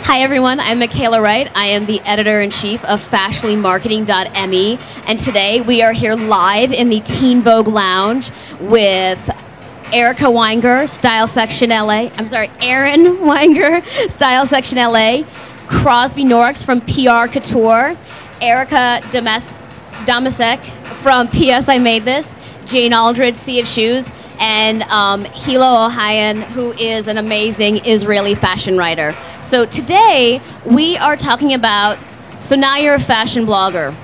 Hi everyone, I'm Michaela Wright. I am the editor-in-chief of fashionlymarketing.me, and today we are here live in the Teen Vogue Lounge with Erica Weinger, Style Section LA. I'm sorry, Erin Weinger, Style Section LA, Crosby Norks from PR Couture, Erica Domasek from P.S. I Made This, Jane Aldred, Sea of Shoes, and Hilo Ohayan, who is an amazing Israeli fashion writer. So today, we are talking about, so now you're a fashion blogger.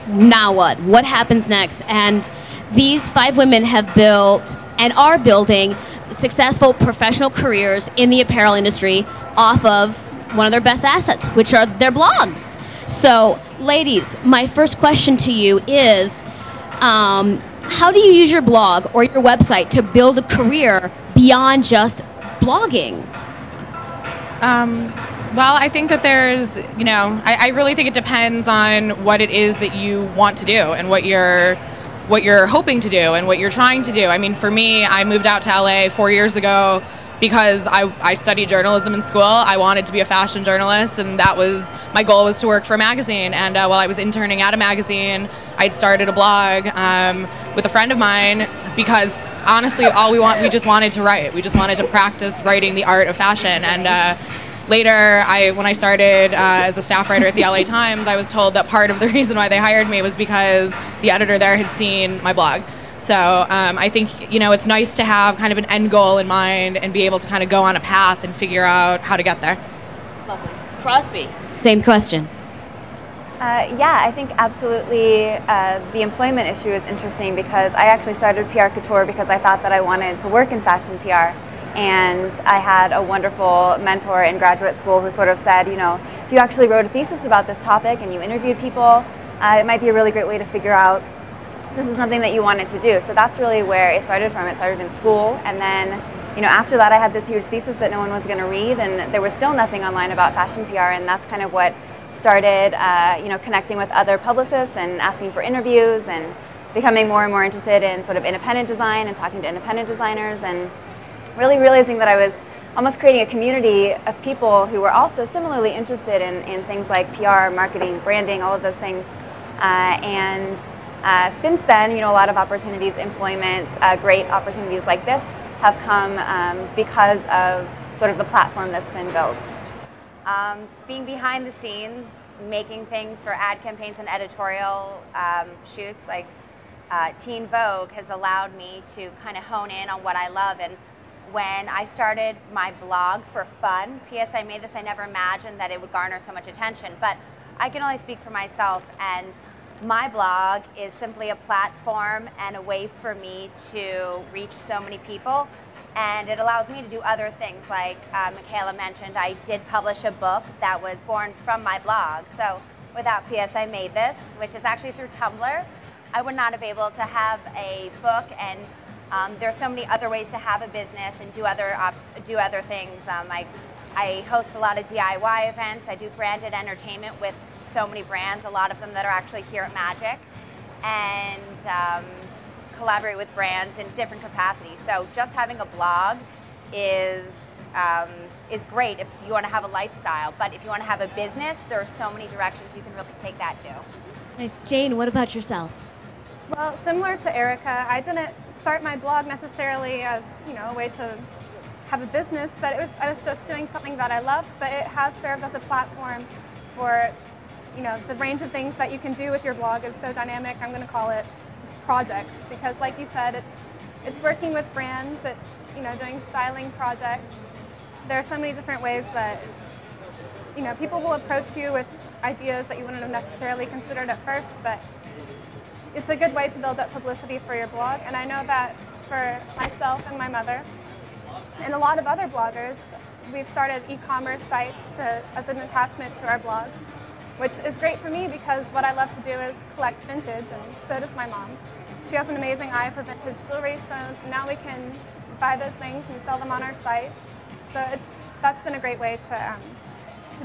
Now what? What happens next? And these 5 women have built and are building successful professional careers in the apparel industry off of one of their best assets, which are their blogs. So, ladies, my first question to you is, how do you use your blog or your website to build a career beyond just blogging? Well, I think that there's, I really think it depends on what it is that you want to do and what you're hoping to do and what you're trying to do. I mean, for me, I moved out to LA 4 years ago because I studied journalism in school. I wanted to be a fashion journalist, and that was my goal, was to work for a magazine. And while I was interning at a magazine, I'd started a blog with a friend of mine because honestly, we just wanted to write. We just wanted to practice writing the art of fashion. And later, when I started as a staff writer at the LA Times, I was told that part of the reason why they hired me was because the editor there had seen my blog. So I think, it's nice to have kind of an end goal in mind and be able to kind of go on a path and figure out how to get there. Lovely. Crosby, same question. Yeah, I think absolutely the employment issue is interesting because I actually started PR Couture because I thought that I wanted to work in fashion PR. And I had a wonderful mentor in graduate school who sort of said, if you actually wrote a thesis about this topic and you interviewed people, it might be a really great way to figure out this is something that you wanted to do. So that's really where it started from. It started in school, and then after that I had this huge thesis that no one was going to read, and there was still nothing online about fashion PR, and that's kind of what started connecting with other publicists and asking for interviews and becoming more and more interested in sort of independent design and talking to independent designers, and really realizing that I was almost creating a community of people who were also similarly interested in things like PR, marketing, branding, all of those things. Since then, a lot of opportunities, employment, great opportunities like this have come because of sort of the platform that's been built. Being behind the scenes, making things for ad campaigns and editorial shoots like Teen Vogue has allowed me to kind of hone in on what I love. And when I started my blog for fun, P.S. I Made This, I never imagined that it would garner so much attention, but I can only speak for myself, and my blog is simply a platform and a way for me to reach so many people, and it allows me to do other things. Like Michaela mentioned, I did publish a book that was born from my blog. So without P.S. I Made This, which is actually through Tumblr, I would not have been able to have a book, and there's so many other ways to have a business and do other things. I host a lot of DIY events. I do branded entertainment with so many brands, a lot of them that are actually here at Magic, and collaborate with brands in different capacities. So just having a blog is great if you want to have a lifestyle, but if you want to have a business, there are so many directions you can really take that to. Nice. Jane, what about yourself? Well, similar to Erica, I didn't start my blog necessarily as a way to have a business, but I was just doing something that I loved, but it has served as a platform for the range of things that you can do with your blog is so dynamic. I'm going to call it just projects, because like you said, it's working with brands, it's doing styling projects. There are so many different ways that people will approach you with ideas that you wouldn't have necessarily considered at first, but it's a good way to build up publicity for your blog. And I know that for myself and my mother and a lot of other bloggers, we've started e-commerce sites as an attachment to our blogs, which is great for me because what I love to do is collect vintage, and so does my mom. She has an amazing eye for vintage jewelry, so now we can buy those things and sell them on our site. So that's been a great way to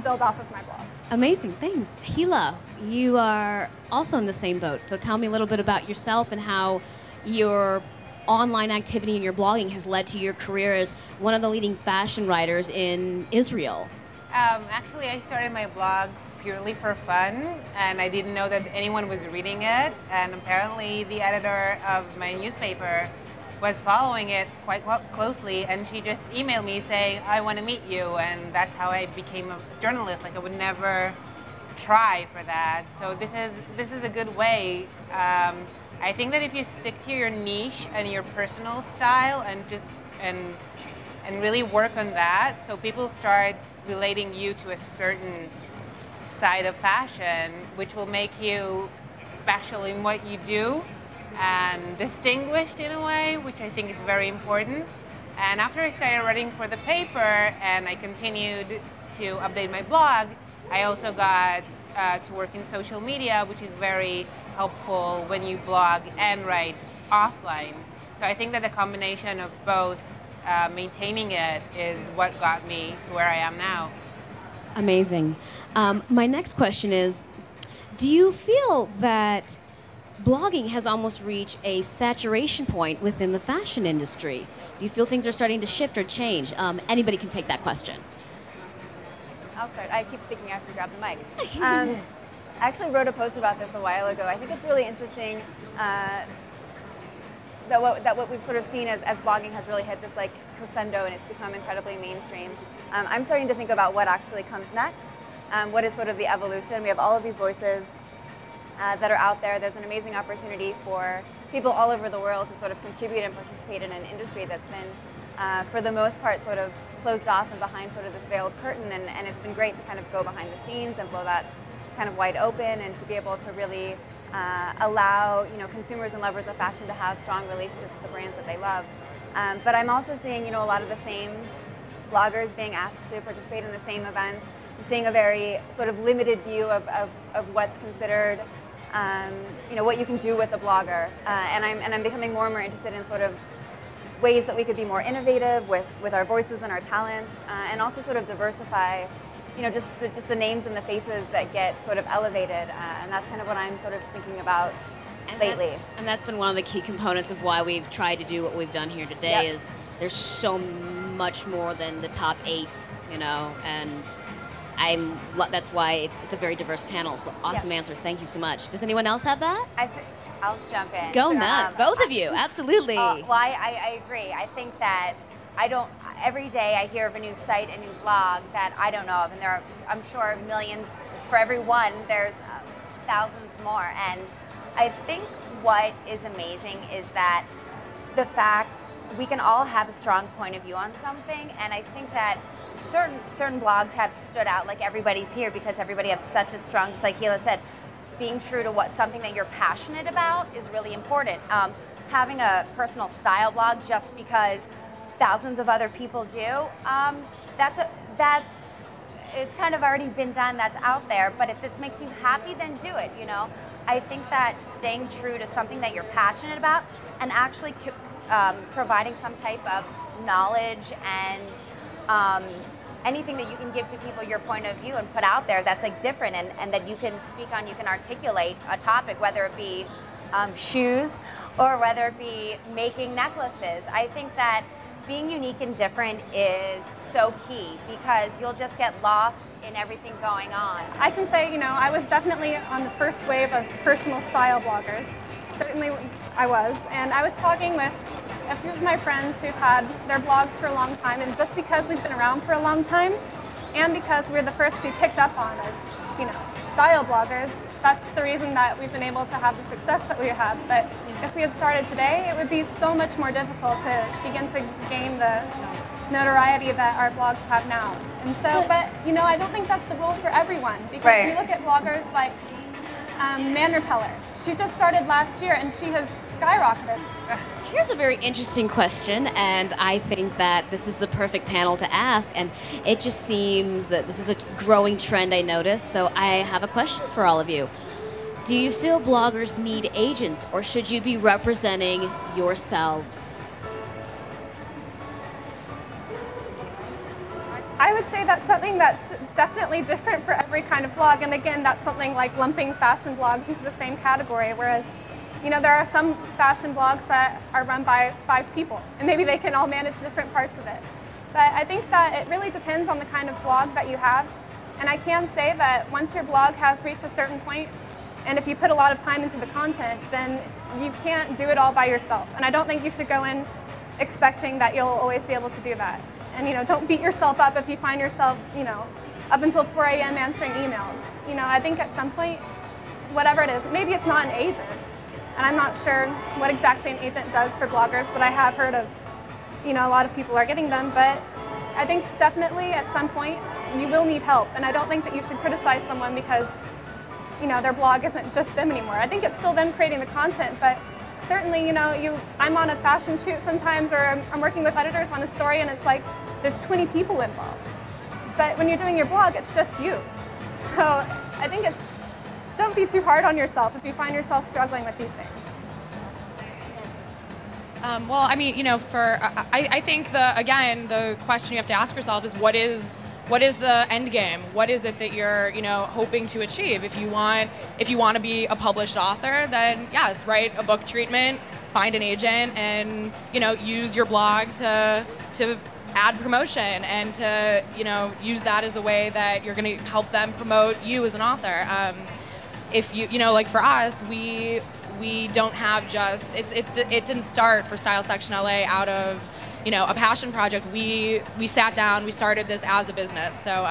build off of my blog. Amazing, thanks. Hila, you are also in the same boat, so tell me a little bit about yourself and how your online activity and your blogging has led to your career as one of the leading fashion writers in Israel. Actually, I started my blog purely for fun, and I didn't know that anyone was reading it. And apparently, the editor of my newspaper was following it quite closely, and she just emailed me saying, "I want to meet you," and that's how I became a journalist. Like I would never try for that. So this is a good way. I think that if you stick to your niche and your personal style and just and really work on that, so people start relating you to a certain side of fashion, which will make you special in what you do and distinguished in a way, which I think is very important. And after I started writing for the paper and I continued to update my blog, I also got to work in social media, which is very helpful when you blog and write offline. So I think that the combination of both maintaining it is what got me to where I am now. Amazing. My next question is, do you feel that blogging has almost reached a saturation point within the fashion industry? Do you feel things are starting to shift or change? Anybody can take that question. I'll start. I keep thinking I have to grab the mic. I actually wrote a post about this a while ago. I think it's really interesting that what we've sort of seen as blogging has really hit this like crescendo and it's become incredibly mainstream. I'm starting to think about what actually comes next. What is sort of the evolution? We have all of these voices that are out there. There's an amazing opportunity for people all over the world to sort of contribute and participate in an industry that's been, for the most part, sort of closed off and behind sort of this veiled curtain. And it's been great to kind of go behind the scenes and blow that kind of wide open and to be able to really allow consumers and lovers of fashion to have strong relationships with the brands that they love. But I'm also seeing a lot of the same bloggers being asked to participate in the same events. I'm seeing a very sort of limited view of what's considered what you can do with a blogger, and I'm becoming more and more interested in sort of ways that we could be more innovative with our voices and our talents, and also sort of diversify, just the names and the faces that get sort of elevated, and that's kind of what I'm sort of thinking about lately. And that's been one of the key components of why we've tried to do what we've done here today. Is there's so much more than the top 8, and that's why it's a very diverse panel. So awesome answer. Thank you so much. Does anyone else have that? I'll jump in. Go nuts, both of you. Absolutely. Well, I agree. I think that every day I hear of a new site, a new blog that I don't know of, and there are, I'm sure, millions. For every one, there's thousands more. And I think what is amazing is that the fact we can all have a strong point of view on something, and I think that certain blogs have stood out, like everybody's here, because everybody has such a strong, just like Hila said, being true to something that you're passionate about is really important. Having a personal style blog just because thousands of other people do, it's kind of already been done, that's out there, but if this makes you happy, then do it, I think that staying true to something that you're passionate about and actually providing some type of knowledge and anything that you can give to people, your point of view, and put out there that's like different and that you can speak on, you can articulate a topic, whether it be shoes or whether it be making necklaces. I think that being unique and different is so key because you'll just get lost in everything going on. I can say, I was definitely on the first wave of personal style bloggers. Certainly I was, and I was talking with a few of my friends who've had their blogs for a long time, and just because we've been around for a long time, and because we're the first to be picked up on as, style bloggers, that's the reason that we've been able to have the success that we have. But if we had started today, it would be so much more difficult to begin to gain the notoriety that our blogs have now. And so, but I don't think that's the rule for everyone, because you look at bloggers like Man Repeller. She just started last year and she has skyrocketed. Here's a very interesting question, and I think that this is the perfect panel to ask, and it just seems that this is a growing trend I noticed, so I have a question for all of you. Do you feel bloggers need agents, or should you be representing yourselves? I would say that's something that's definitely different for every kind of blog, and again, that's something like lumping fashion blogs into the same category, whereas there are some fashion blogs that are run by 5 people, and maybe they can all manage different parts of it. But I think that it really depends on the kind of blog that you have. And I can say that once your blog has reached a certain point, and if you put a lot of time into the content, then you can't do it all by yourself. And I don't think you should go in expecting that you'll always be able to do that. And don't beat yourself up if you find yourself, up until 4 a.m. answering emails. I think at some point, whatever it is, maybe it's not an agent. And I'm not sure what exactly an agent does for bloggers, but I have heard of, a lot of people are getting them. But I think definitely at some point you will need help. And I don't think that you should criticize someone because, their blog isn't just them anymore. I think it's still them creating the content, but certainly, I'm on a fashion shoot sometimes, or I'm working with editors on a story, and it's like there's 20 people involved. But when you're doing your blog, it's just you. So I think don't be too hard on yourself if you find yourself struggling with these things. Well, I mean, I think the question you have to ask yourself is what is the end game? What is it that you're, hoping to achieve? If you want to be a published author, then yes, write a book treatment, find an agent, and use your blog to add promotion and to use that as a way that you're going to help them promote you as an author. If like for us, we don't have just it didn't start for Style Section LA out of a passion project. We sat down, we started this as a business. So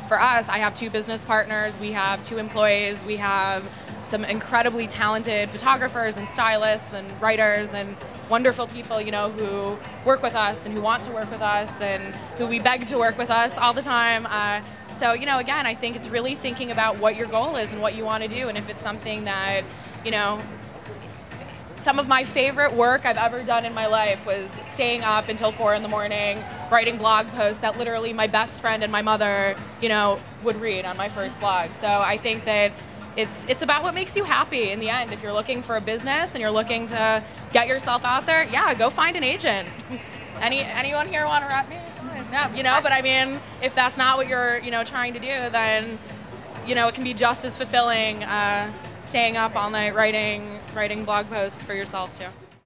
for us, I have 2 business partners, we have 2 employees, we have some incredibly talented photographers and stylists and writers and wonderful people, who work with us and who want to work with us and who we beg to work with us all the time. So, again, I think it's really thinking about what your goal is and what you want to do, and if it's something that, some of my favorite work I've ever done in my life was staying up until 4 in the morning, writing blog posts that literally my best friend and my mother, would read on my first blog. So I think that it's about what makes you happy in the end. If you're looking for a business and you're looking to get yourself out there, yeah, go find an agent. Anyone here want to rep me? No, but I mean, if that's not what you're, trying to do, then, it can be just as fulfilling staying up all night writing blog posts for yourself too.